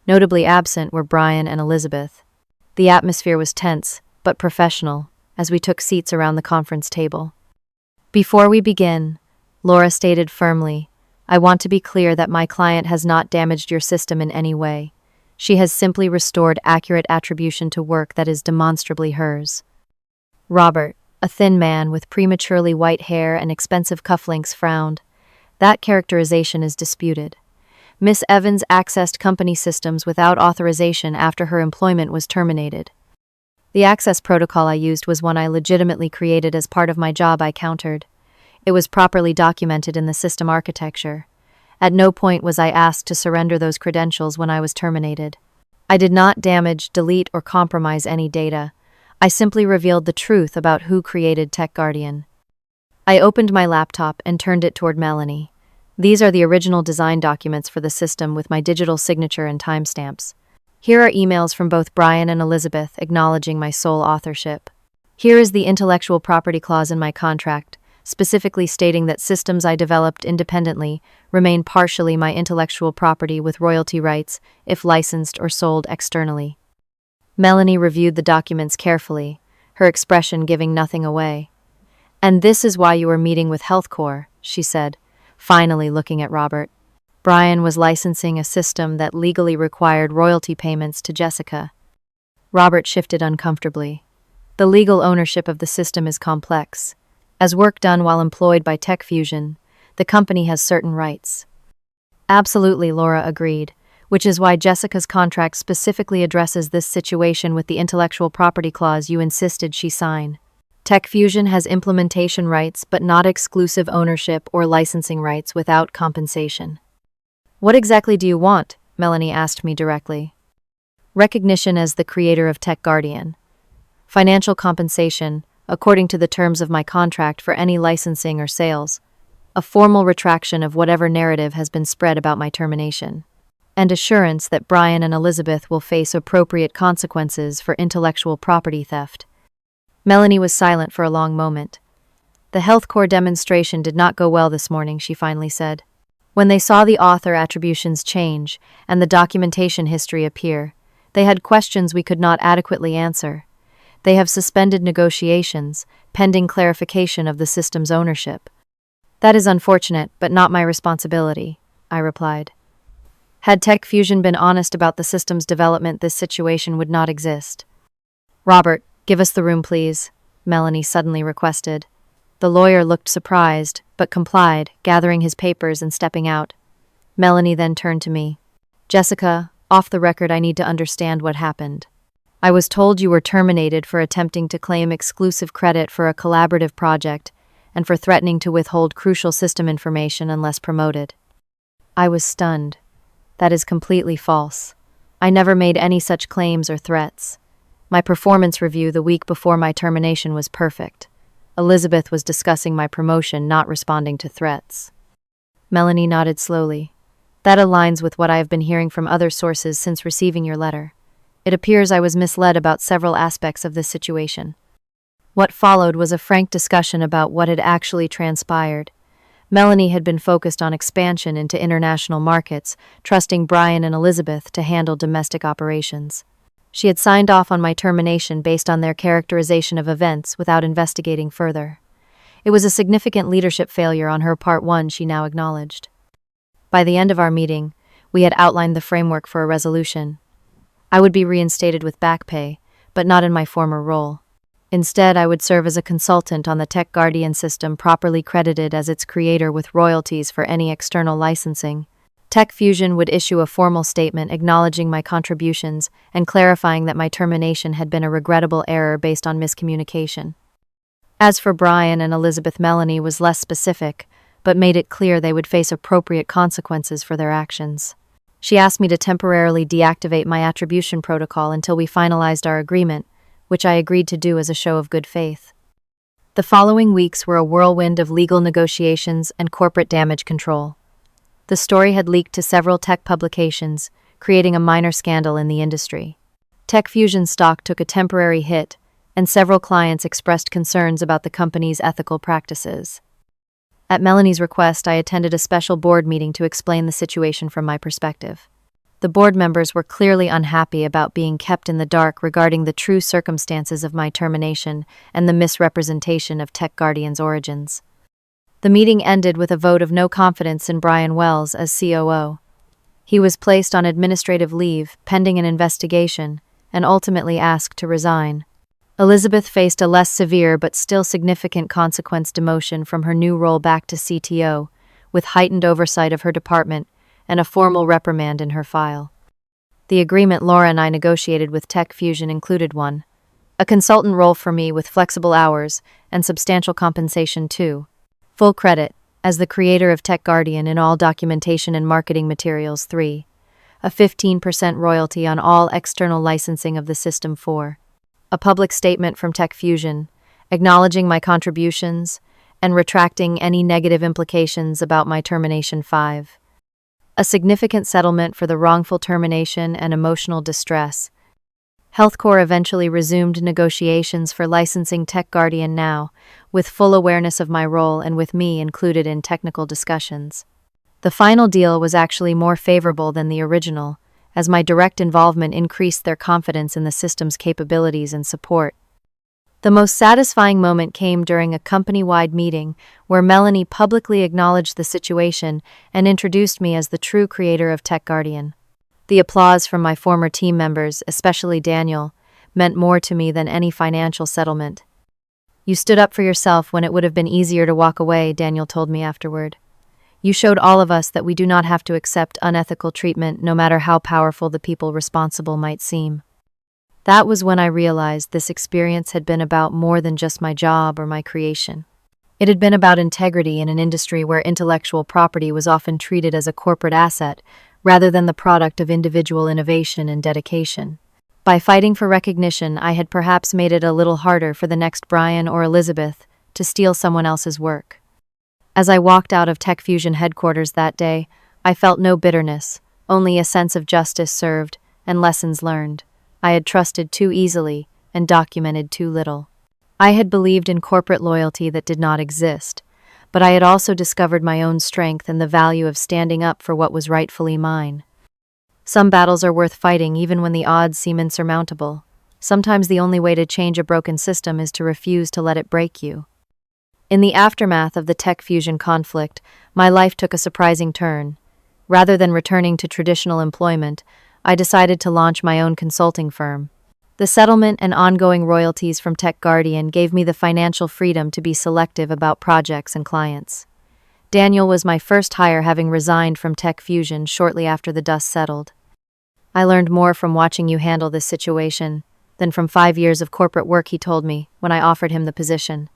Notably absent were Brian and Elizabeth. The atmosphere was tense, but professional, as we took seats around the conference table. "Before we begin," Laura stated firmly, "I want to be clear that my client has not damaged your system in any way. She has simply restored accurate attribution to work that is demonstrably hers." Robert, a thin man with prematurely white hair and expensive cufflinks, frowned. "That characterization is disputed. Miss Evans accessed company systems without authorization after her employment was terminated. The access protocol I used was one I legitimately created as part of my job," I countered. "It was properly documented in the system architecture. At no point was I asked to surrender those credentials when I was terminated. I did not damage, delete, or compromise any data. I simply revealed the truth about who created TechGuardian." I opened my laptop and turned it toward Melanie. "These are the original design documents for the system with my digital signature and timestamps. Here are emails from both Brian and Elizabeth acknowledging my sole authorship. Here is the intellectual property clause in my contract, specifically stating that systems I developed independently remain partially my intellectual property with royalty rights if licensed or sold externally." Melanie reviewed the documents carefully, her expression giving nothing away. "And this is why you were meeting with HealthCore," she said, finally looking at Robert. "Brian was licensing a system that legally required royalty payments to Jessica." Robert shifted uncomfortably. "The legal ownership of the system is complex. As work done while employed by TechFusion, the company has certain rights." "Absolutely," Laura agreed, "which is why Jessica's contract specifically addresses this situation with the intellectual property clause you insisted she sign. TechFusion has implementation rights but not exclusive ownership or licensing rights without compensation." "What exactly do you want?" Melanie asked me directly. "Recognition as the creator of TechGuardian. Financial compensation, according to the terms of my contract for any licensing or sales. A formal retraction of whatever narrative has been spread about my termination. And assurance that Brian and Elizabeth will face appropriate consequences for intellectual property theft." Melanie was silent for a long moment. The health corps demonstration did not go well this morning, she finally said. When they saw the author attributions change and the documentation history appear, they had questions we could not adequately answer. They have suspended negotiations, pending clarification of the system's ownership. That is unfortunate, but not my responsibility, I replied. Had Tech Fusion been honest about the system's development, this situation would not exist. Robert, give us the room, please, Melanie suddenly requested. The lawyer looked surprised, but complied, gathering his papers and stepping out. Melanie then turned to me. Jessica, off the record, I need to understand what happened. I was told you were terminated for attempting to claim exclusive credit for a collaborative project and for threatening to withhold crucial system information unless promoted. I was stunned. That is completely false. I never made any such claims or threats. My performance review the week before my termination was perfect. Elizabeth was discussing my promotion, not responding to threats. Melanie nodded slowly. That aligns with what I have been hearing from other sources since receiving your letter. It appears I was misled about several aspects of this situation. What followed was a frank discussion about what had actually transpired. Melanie had been focused on expansion into international markets, trusting Brian and Elizabeth to handle domestic operations. She had signed off on my termination based on their characterization of events without investigating further. It was a significant leadership failure on her part, one she now acknowledged. By the end of our meeting, we had outlined the framework for a resolution. I would be reinstated with back pay, but not in my former role. Instead, I would serve as a consultant on the Tech Guardian system, properly credited as its creator with royalties for any external licensing. Tech Fusion would issue a formal statement acknowledging my contributions and clarifying that my termination had been a regrettable error based on miscommunication. As for Brian and Elizabeth, Melanie was less specific, but made it clear they would face appropriate consequences for their actions. She asked me to temporarily deactivate my attribution protocol until we finalized our agreement, which I agreed to do as a show of good faith. The following weeks were a whirlwind of legal negotiations and corporate damage control. The story had leaked to several tech publications, creating a minor scandal in the industry. Tech Fusion stock took a temporary hit, and several clients expressed concerns about the company's ethical practices. At Melanie's request, I attended a special board meeting to explain the situation from my perspective. The board members were clearly unhappy about being kept in the dark regarding the true circumstances of my termination and the misrepresentation of Tech Guardian's origins. The meeting ended with a vote of no confidence in Brian Wells as COO. He was placed on administrative leave, pending an investigation, and ultimately asked to resign. Elizabeth faced a less severe but still significant consequence demotion from her new role back to CTO, with heightened oversight of her department and a formal reprimand in her file. The agreement Laura and I negotiated with Tech Fusion included one, a consultant role for me with flexible hours and substantial compensation too. Full credit, as the creator of Tech Guardian in all documentation and marketing materials 3, a 15% royalty on all external licensing of the system 4, a public statement from Tech Fusion, acknowledging my contributions and retracting any negative implications about my termination 5, a significant settlement for the wrongful termination and emotional distress. HealthCorps eventually resumed negotiations for licensing Tech Guardian now, with full awareness of my role and with me included in technical discussions. The final deal was actually more favorable than the original, as my direct involvement increased their confidence in the system's capabilities and support. The most satisfying moment came during a company-wide meeting where Melanie publicly acknowledged the situation and introduced me as the true creator of Tech Guardian. The applause from my former team members, especially Daniel, meant more to me than any financial settlement. You stood up for yourself when it would have been easier to walk away, Daniel told me afterward. You showed all of us that we do not have to accept unethical treatment, no matter how powerful the people responsible might seem. That was when I realized this experience had been about more than just my job or my creation. It had been about integrity in an industry where intellectual property was often treated as a corporate asset, rather than the product of individual innovation and dedication. By fighting for recognition, I had perhaps made it a little harder for the next Brian or Elizabeth to steal someone else's work. As I walked out of Tech Fusion headquarters that day, I felt no bitterness, only a sense of justice served and lessons learned. I had trusted too easily and documented too little. I had believed in corporate loyalty that did not exist, but I had also discovered my own strength and the value of standing up for what was rightfully mine. Some battles are worth fighting even when the odds seem insurmountable. Sometimes the only way to change a broken system is to refuse to let it break you. In the aftermath of the tech fusion conflict, my life took a surprising turn. Rather than returning to traditional employment, I decided to launch my own consulting firm. The settlement and ongoing royalties from Tech Guardian gave me the financial freedom to be selective about projects and clients. Daniel was my first hire, having resigned from Tech Fusion shortly after the dust settled. I learned more from watching you handle this situation than from 5 years of corporate work, he told me when I offered him the position.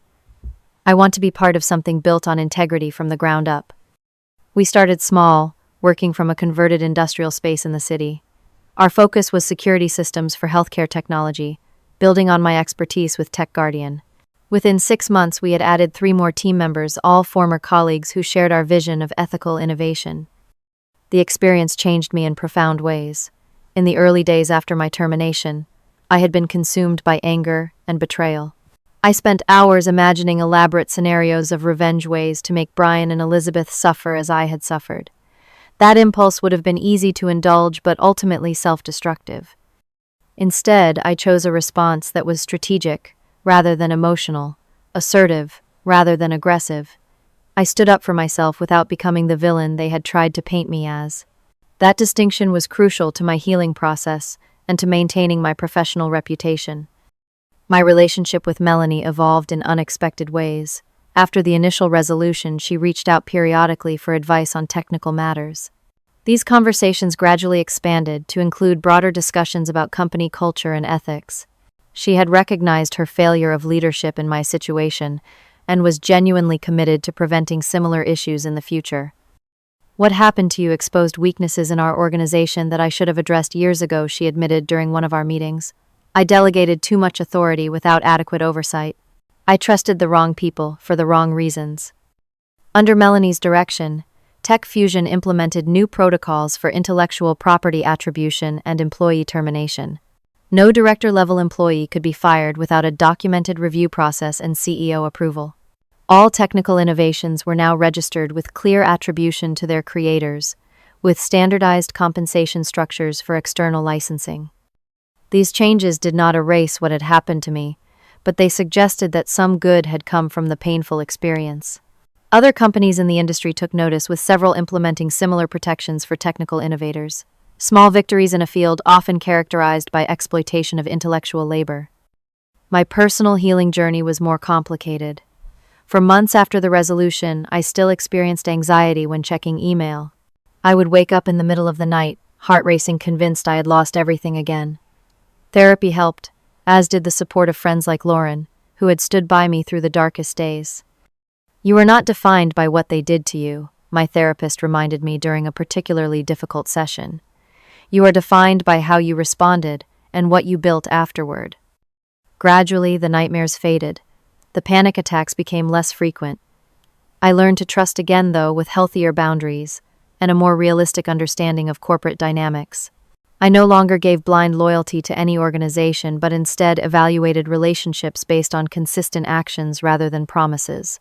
I want to be part of something built on integrity from the ground up. We started small, working from a converted industrial space in the city. Our focus was security systems for healthcare technology, building on my expertise with Tech Guardian. Within 6 months, we had added 3 more team members, all former colleagues who shared our vision of ethical innovation. The experience changed me in profound ways. In the early days after my termination, I had been consumed by anger and betrayal. I spent hours imagining elaborate scenarios of revenge ways to make Brian and Elizabeth suffer as I had suffered. That impulse would have been easy to indulge, but ultimately self-destructive. Instead, I chose a response that was strategic rather than emotional, assertive rather than aggressive. I stood up for myself without becoming the villain they had tried to paint me as. That distinction was crucial to my healing process and to maintaining my professional reputation. My relationship with Melanie evolved in unexpected ways. After the initial resolution, she reached out periodically for advice on technical matters. These conversations gradually expanded to include broader discussions about company culture and ethics. She had recognized her failure of leadership in my situation and was genuinely committed to preventing similar issues in the future. "What happened to you exposed weaknesses in our organization that I should have addressed years ago," she admitted during one of our meetings. "I delegated too much authority without adequate oversight. I trusted the wrong people for the wrong reasons." Under Melanie's direction, Tech Fusion implemented new protocols for intellectual property attribution and employee termination. No director-level employee could be fired without a documented review process and CEO approval. All technical innovations were now registered with clear attribution to their creators, with standardized compensation structures for external licensing. These changes did not erase what had happened to me, but they suggested that some good had come from the painful experience. Other companies in the industry took notice, with several implementing similar protections for technical innovators. Small victories in a field often characterized by exploitation of intellectual labor. My personal healing journey was more complicated. For months after the resolution, I still experienced anxiety when checking email. I would wake up in the middle of the night, heart racing, convinced I had lost everything again. Therapy helped, as did the support of friends like Lauren, who had stood by me through the darkest days. "You are not defined by what they did to you," my therapist reminded me during a particularly difficult session. "You are defined by how you responded and what you built afterward." Gradually, the nightmares faded. The panic attacks became less frequent. I learned to trust again, though, with healthier boundaries and a more realistic understanding of corporate dynamics. I no longer gave blind loyalty to any organization, but instead evaluated relationships based on consistent actions rather than promises.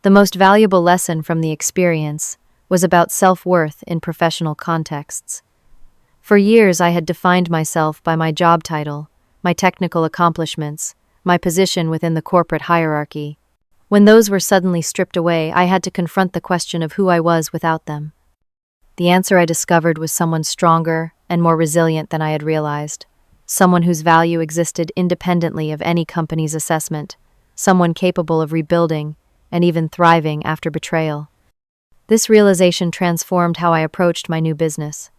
The most valuable lesson from the experience was about self-worth in professional contexts. For years, I had defined myself by my job title, my technical accomplishments, my position within the corporate hierarchy. When those were suddenly stripped away, I had to confront the question of who I was without them. The answer I discovered was someone stronger and more resilient than I had realized, someone whose value existed independently of any company's assessment, someone capable of rebuilding and even thriving after betrayal. This realization transformed how I approached my new business.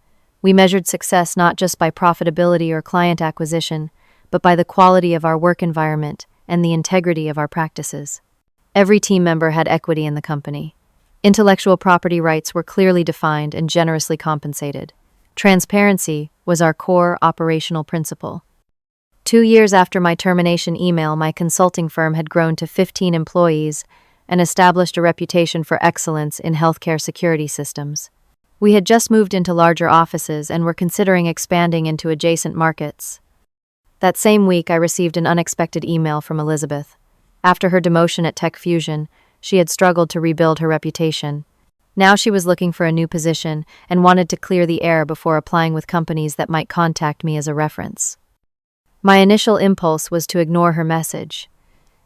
We measured success not just by profitability or client acquisition, but by the quality of our work environment and the integrity of our practices. Every team member had equity in the company. Intellectual property rights were clearly defined and generously compensated. Transparency was our core operational principle. 2 years after my termination email, my consulting firm had grown to 15 employees and established a reputation for excellence in healthcare security systems. We had just moved into larger offices and were considering expanding into adjacent markets. That same week, I received an unexpected email from Elizabeth. After her demotion at Tech Fusion, she had struggled to rebuild her reputation. Now she was looking for a new position and wanted to clear the air before applying with companies that might contact me as a reference. My initial impulse was to ignore her message.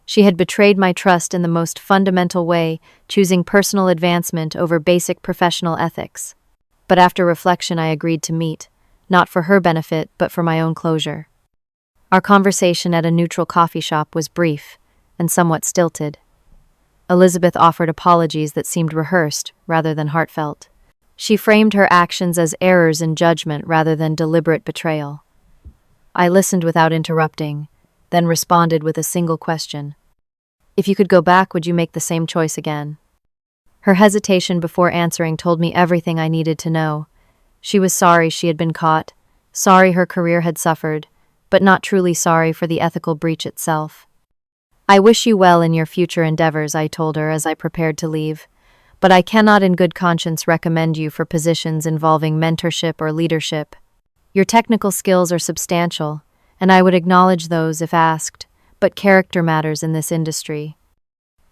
She had betrayed my trust in the most fundamental way, choosing personal advancement over basic professional ethics. But after reflection, I agreed to meet, not for her benefit, but for my own closure. Our conversation at a neutral coffee shop was brief and somewhat stilted. Elizabeth offered apologies that seemed rehearsed rather than heartfelt. She framed her actions as errors in judgment rather than deliberate betrayal. I listened without interrupting, then responded with a single question. If you could go back, would you make the same choice again? Her hesitation before answering told me everything I needed to know. She was sorry she had been caught, sorry her career had suffered, but not truly sorry for the ethical breach itself. I wish you well in your future endeavors, I told her as I prepared to leave, but I cannot in good conscience recommend you for positions involving mentorship or leadership. Your technical skills are substantial, and I would acknowledge those if asked, but character matters in this industry.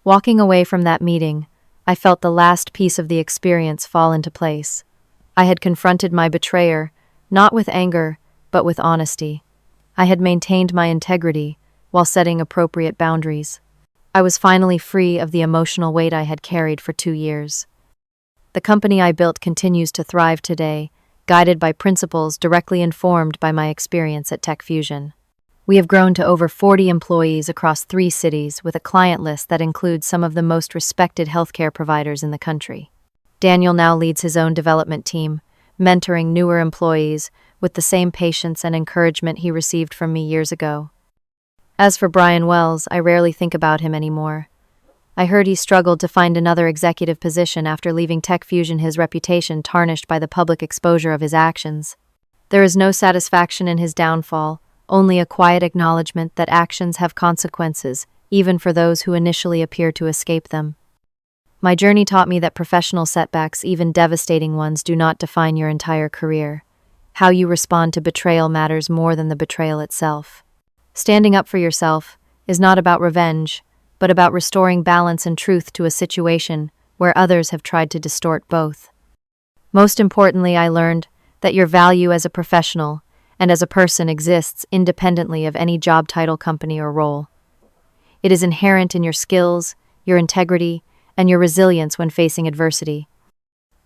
Walking away from that meeting, I felt the last piece of the experience fall into place. I had confronted my betrayer, not with anger, but with honesty. I had maintained my integrity while setting appropriate boundaries. I was finally free of the emotional weight I had carried for 2 years. The company I built continues to thrive today, guided by principles directly informed by my experience at Tech Fusion. We have grown to over 40 employees across 3 cities with a client list that includes some of the most respected healthcare providers in the country. Daniel now leads his own development team, mentoring newer employees with the same patience and encouragement he received from me years ago. As for Brian Wells, I rarely think about him anymore. I heard he struggled to find another executive position after leaving Tech Fusion, his reputation tarnished by the public exposure of his actions. There is no satisfaction in his downfall, only a quiet acknowledgement that actions have consequences, even for those who initially appear to escape them. My journey taught me that professional setbacks, even devastating ones, do not define your entire career. How you respond to betrayal matters more than the betrayal itself. Standing up for yourself is not about revenge, but about restoring balance and truth to a situation where others have tried to distort both. Most importantly, I learned that your value as a professional and as a person exists independently of any job title, company, or role. It is inherent in your skills, your integrity, and your resilience when facing adversity.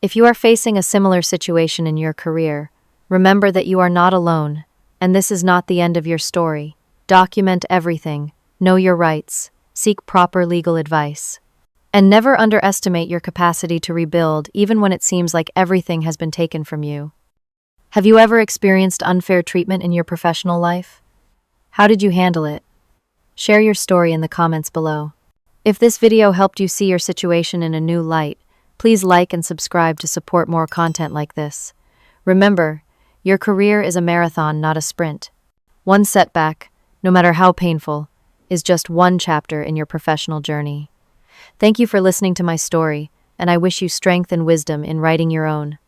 If you are facing a similar situation in your career, remember that you are not alone, and this is not the end of your story. Document everything, know your rights, seek proper legal advice, and never underestimate your capacity to rebuild even when it seems like everything has been taken from you. Have you ever experienced unfair treatment in your professional life? How did you handle it? Share your story in the comments below. If this video helped you see your situation in a new light, please like and subscribe to support more content like this. Remember, your career is a marathon, not a sprint. One setback, no matter how painful, is just one chapter in your professional journey. Thank you for listening to my story, and I wish you strength and wisdom in writing your own.